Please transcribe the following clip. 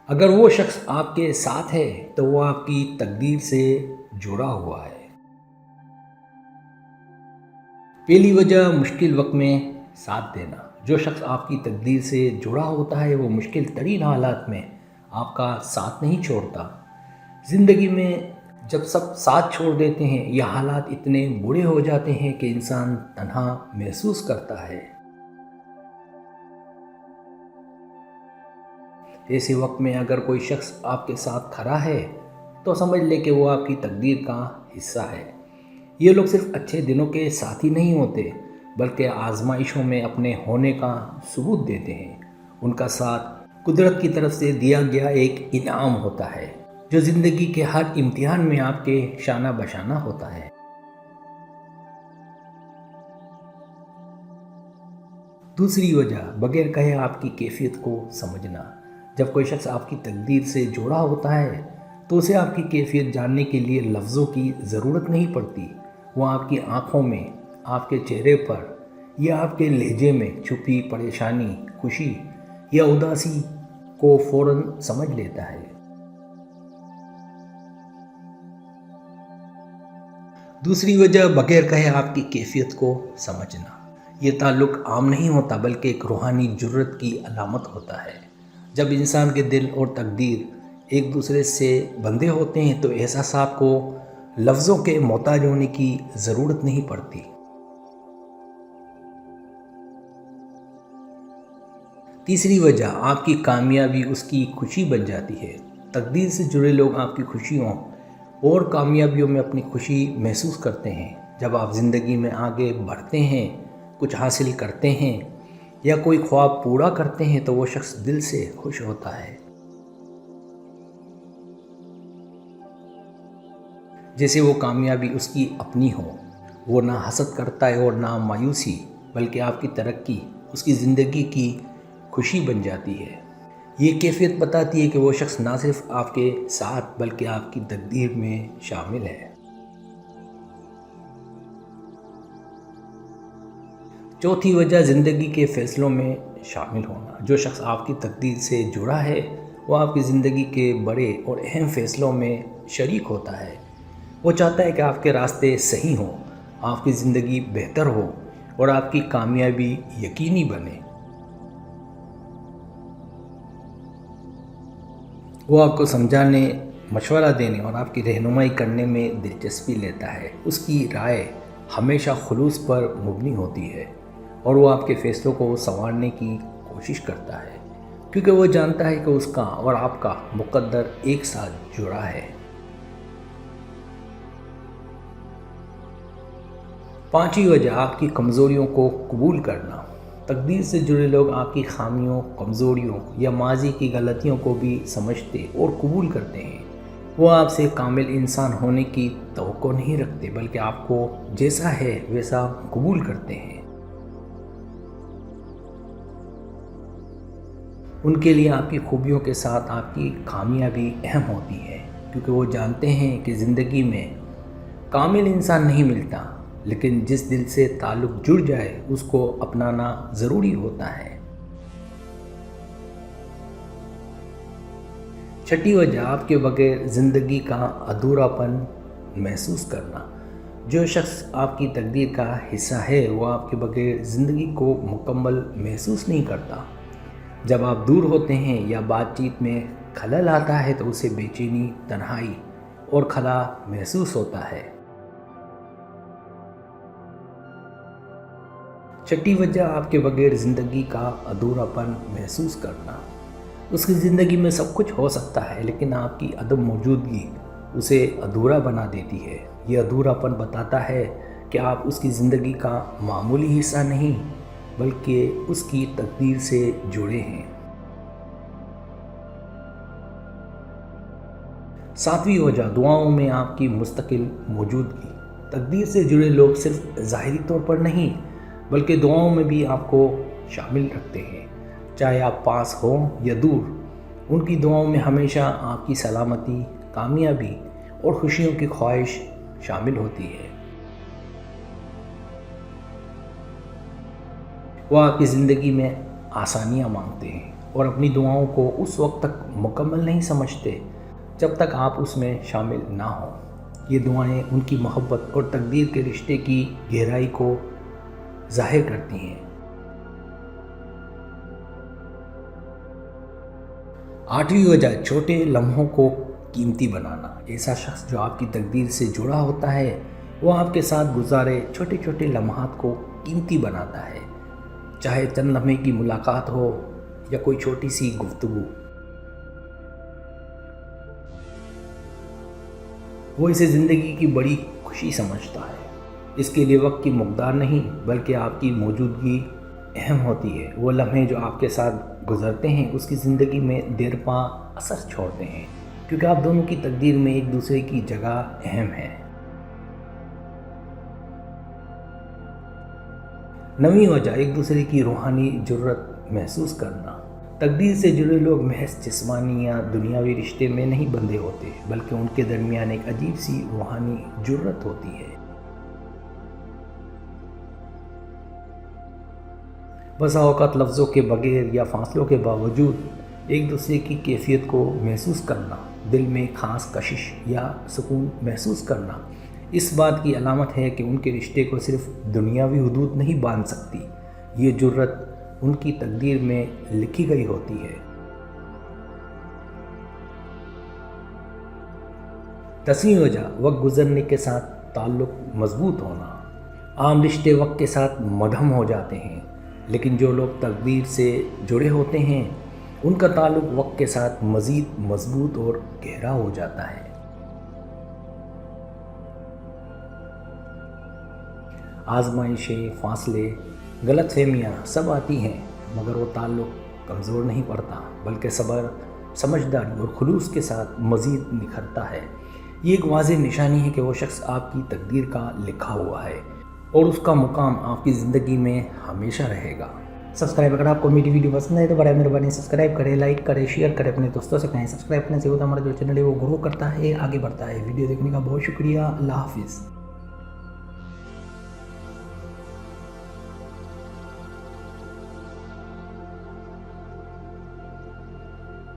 اگر وہ شخص آپ کے ساتھ ہے تو وہ آپ کی تقدیر سے جڑا ہوا ہے۔ پہلی وجہ مشکل وقت میں ساتھ دینا۔ جو شخص آپ کی تقدیر سے جڑا ہوتا ہے وہ مشکل ترین حالات میں آپ کا ساتھ نہیں چھوڑتا۔ زندگی میں جب سب ساتھ چھوڑ دیتے ہیں یا حالات اتنے برے ہو جاتے ہیں کہ انسان تنہا محسوس کرتا ہے، ایسے وقت میں اگر کوئی شخص آپ کے ساتھ کھڑا ہے تو سمجھ لے کہ وہ آپ کی تقدیر کا حصہ ہے۔ یہ لوگ صرف اچھے دنوں کے ساتھی نہیں ہوتے بلکہ آزمائشوں میں اپنے ہونے کا ثبوت دیتے ہیں۔ ان کا ساتھ قدرت کی طرف سے دیا گیا ایک انعام ہوتا ہے جو زندگی کے ہر امتحان میں آپ کے شانہ بشانہ ہوتا ہے۔ دوسری وجہ بغیر کہے آپ کی کیفیت کو سمجھنا۔ جب کوئی شخص آپ کی تقدیر سے جڑا ہوتا ہے تو اسے آپ کی کیفیت جاننے کے لیے لفظوں کی ضرورت نہیں پڑتی۔ وہ آپ کی آنکھوں میں، آپ کے چہرے پر یا آپ کے لہجے میں چھپی پریشانی، خوشی یا اداسی کو فوراً سمجھ لیتا ہے۔ دوسری وجہ بغیر کہے آپ کی کیفیت کو سمجھنا۔ یہ تعلق عام نہیں ہوتا بلکہ ایک روحانی جرت کی علامت ہوتا ہے۔ جب انسان کے دل اور تقدیر ایک دوسرے سے بندھے ہوتے ہیں تو احساسات کو لفظوں کے محتاج ہونے کی ضرورت نہیں پڑتی۔ تیسری وجہ آپ کی کامیابی اس کی خوشی بن جاتی ہے۔ تقدیر سے جڑے لوگ آپ کی خوشیوں اور کامیابیوں میں اپنی خوشی محسوس کرتے ہیں۔ جب آپ زندگی میں آگے بڑھتے ہیں، کچھ حاصل کرتے ہیں یا کوئی خواب پورا کرتے ہیں تو وہ شخص دل سے خوش ہوتا ہے، جیسے وہ کامیابی اس کی اپنی ہو۔ وہ نہ حسد کرتا ہے اور نہ مایوسی، بلکہ آپ کی ترقی اس کی زندگی کی خوشی بن جاتی ہے۔ یہ کیفیت بتاتی ہے کہ وہ شخص نہ صرف آپ کے ساتھ بلکہ آپ کی تقدیر میں شامل ہے۔ چوتھی وجہ زندگی کے فیصلوں میں شامل ہونا۔ جو شخص آپ کی تقدیر سے جڑا ہے وہ آپ کی زندگی کے بڑے اور اہم فیصلوں میں شریک ہوتا ہے۔ وہ چاہتا ہے کہ آپ کے راستے صحیح ہوں، آپ کی زندگی بہتر ہو اور آپ کی کامیابی یقینی بنے۔ وہ آپ کو سمجھانے، مشورہ دینے اور آپ کی رہنمائی کرنے میں دلچسپی لیتا ہے۔ اس کی رائے ہمیشہ خلوص پر مبنی ہوتی ہے اور وہ آپ کے فیصلوں کو سنوارنے کی کوشش کرتا ہے، کیونکہ وہ جانتا ہے کہ اس کا اور آپ کا مقدر ایک ساتھ جڑا ہے۔ پانچویں وجہ آپ کی کمزوریوں کو قبول کرنا۔ تقدیر سے جڑے لوگ آپ کی خامیوں، کمزوریوں یا ماضی کی غلطیوں کو بھی سمجھتے اور قبول کرتے ہیں۔ وہ آپ سے کامل انسان ہونے کی توقع نہیں رکھتے بلکہ آپ کو جیسا ہے ویسا قبول کرتے ہیں۔ ان کے لیے آپ کی خوبیوں کے ساتھ آپ کی خامیاں بھی اہم ہوتی ہیں، کیونکہ وہ جانتے ہیں کہ زندگی میں کامل انسان نہیں ملتا، لیکن جس دل سے تعلق جڑ جائے اس کو اپنانا ضروری ہوتا ہے۔ چھٹی وجہ آپ کے بغیر زندگی کا ادھورا پن محسوس کرنا۔ جو شخص آپ کی تقدیر کا حصہ ہے وہ آپ کے بغیر زندگی کو مکمل محسوس نہیں کرتا۔ جب آپ دور ہوتے ہیں یا بات چیت میں خلل آتا ہے تو اسے بے چینی، تنہائی اور خلا محسوس ہوتا ہے۔ چھٹی وجہ آپ کے بغیر زندگی کا ادھورا پن محسوس کرنا۔ اس کی زندگی میں سب کچھ ہو سکتا ہے لیکن آپ کی عدم موجودگی اسے ادھورا بنا دیتی ہے۔ یہ ادھورا پن بتاتا ہے کہ آپ اس کی زندگی کا معمولی حصہ نہیں بلکہ اس کی تقدیر سے جڑے ہیں۔ ساتویں وجہ دعاؤں میں آپ کی مستقل موجودگی۔ تقدیر سے جڑے لوگ صرف ظاہری طور پر نہیں بلکہ دعاؤں میں بھی آپ کو شامل رکھتے ہیں، چاہے آپ پاس ہوں یا دور۔ ان کی دعاؤں میں ہمیشہ آپ کی سلامتی، کامیابی اور خوشیوں کی خواہش شامل ہوتی ہے۔ وہ آپ کی زندگی میں آسانیاں مانگتے ہیں، اور اپنی دعاؤں کو اس وقت تک مکمل نہیں سمجھتے جب تک آپ اس میں شامل نہ ہوں۔ یہ دعائیں ان کی محبت اور تقدیر کے رشتے کی گہرائی کو ظاہر کرتی ہیں۔ 8ویں وجہ، چھوٹے لمحوں کو قیمتی بنانا۔ ایسا شخص جو آپ کی تقدیر سے جڑا ہوتا ہے وہ آپ کے ساتھ گزارے چھوٹے چھوٹے لمحات کو قیمتی بناتا ہے، چاہے چند لمحے کی ملاقات ہو یا کوئی چھوٹی سی گفتگو۔ وہ اسے زندگی کی بڑی خوشی سمجھتا ہے۔ اس کے لیے وقت کی مقدار نہیں بلکہ آپ کی موجودگی اہم ہوتی ہے۔ وہ لمحے جو آپ کے ساتھ گزرتے ہیں اس کی زندگی میں دیر پا اثر چھوڑتے ہیں، کیونکہ آپ دونوں کی تقدیر میں ایک دوسرے کی جگہ اہم ہے۔ 9ویں وجہ، ایک دوسرے کی روحانی جرت محسوس کرنا۔ تقدیر سے جڑے لوگ محض جسمانی یا دنیاوی رشتے میں نہیں بندھے ہوتے، بلکہ ان کے درمیان ایک عجیب سی روحانی جرت ہوتی ہے۔ بسا اوقات لفظوں کے بغیر یا فاصلوں کے باوجود ایک دوسرے کی کیفیت کو محسوس کرنا، دل میں خاص کشش یا سکون محسوس کرنا، اس بات کی علامت ہے کہ ان کے رشتے کو صرف دنیاوی حدود نہیں باندھ سکتی، یہ جرت ان کی تقدیر میں لکھی گئی ہوتی ہے۔ 10ویں وجہ، وقت گزرنے کے ساتھ تعلق مضبوط ہونا۔ عام رشتے وقت کے ساتھ مدھم ہو جاتے ہیں، لیکن جو لوگ تقدیر سے جڑے ہوتے ہیں ان کا تعلق وقت کے ساتھ مزید مضبوط اور گہرا ہو جاتا ہے۔ آزمائشیں، فاصلے، غلط فہمیاں سب آتی ہیں، مگر وہ تعلق کمزور نہیں پڑتا، بلکہ صبر، سمجھداری اور خلوص کے ساتھ مزید نکھرتا ہے۔ یہ ایک واضح نشانی ہے کہ وہ شخص آپ کی تقدیر کا لکھا ہوا ہے اور اس کا مقام آپ کی زندگی میں ہمیشہ رہے گا۔ اگر آپ کو میری ویڈیو پسند ہے تو برائے مہربانی سبسکرائب کریں، لائک کریں، شیئر کریں، اپنے دوستوں سے کہیں۔ سبسکرائب کرنے سے ہوتا ہمارا جو چینل ہے وہ گرو کرتا ہے، آگے بڑھتا ہے۔ ویڈیو دیکھنے کا بہت شکریہ۔ اللہ حافظ۔